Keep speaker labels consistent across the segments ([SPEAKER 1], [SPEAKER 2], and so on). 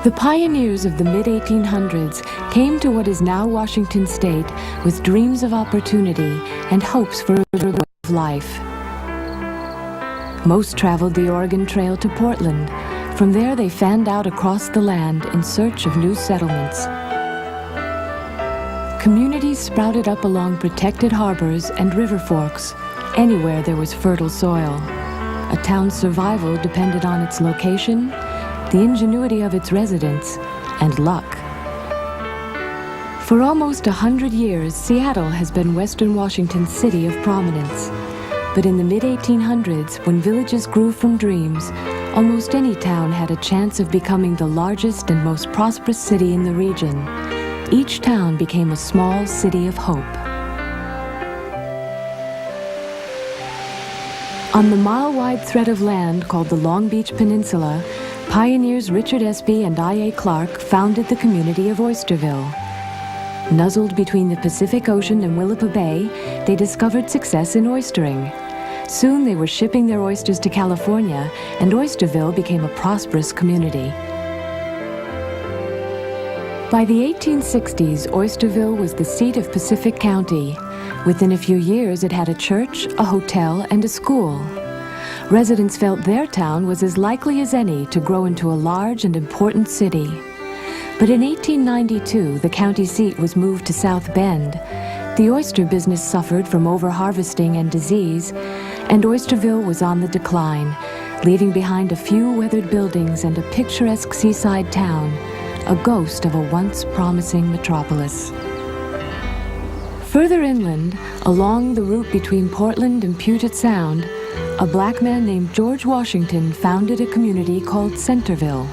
[SPEAKER 1] The pioneers of the mid-1800s came to what is now Washington State with dreams of opportunity and hopes for a better way of life. Most traveled the Oregon Trail to Portland. From there, they fanned out across the land in search of new settlements. Communities sprouted up along protected harbors and river forks, anywhere there was fertile soil. A town's survival depended on its location, the ingenuity of its residents, and luck. For almost 100 years, Seattle has been Western Washington's city of prominence. But in the mid-1800s, when villages grew from dreams, almost any town had a chance of becoming the largest and most prosperous city in the region. Each town became a small city of hope. On the mile-wide thread of land called the Long Beach Peninsula, pioneers Richard Espy and I.A. Clark founded the community of Oysterville. Nuzzled between the Pacific Ocean and Willapa Bay, they discovered success in oystering. Soon they were shipping their oysters to California, and Oysterville became a prosperous community. By the 1860s, Oysterville was the seat of Pacific County. Within a few years, it had a church, a hotel, and a school. Residents felt their town was as likely as any to grow into a large and important city. But in 1892, the county seat was moved to South Bend. The oyster business suffered from overharvesting and disease, and Oysterville was on the decline, leaving behind a few weathered buildings and a picturesque seaside town, a ghost of a once promising metropolis. Further inland, along the route between Portland and Puget Sound, a black man named George Washington founded a community called Centerville.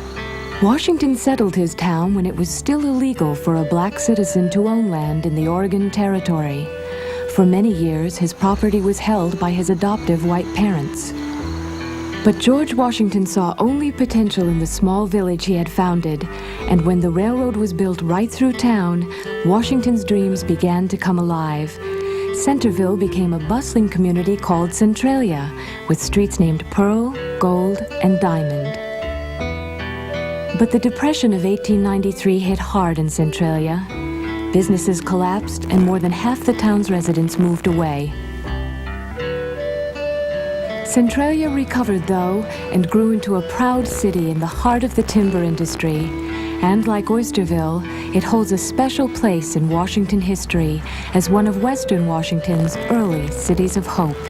[SPEAKER 1] Washington settled his town when it was still illegal for a black citizen to own land in the Oregon Territory. For many years, his property was held by his adoptive white parents. But George Washington saw only potential in the small village he had founded, and when the railroad was built right through town, Washington's dreams began to come alive. Centerville became a bustling community called Centralia, with streets named Pearl, Gold, and Diamond. But the Depression of 1893 hit hard in Centralia. Businesses collapsed, and more than half the town's residents moved away. Centralia recovered, though, and grew into a proud city in the heart of the timber industry. And like Oysterville, it holds a special place in Washington history as one of Western Washington's early cities of hope.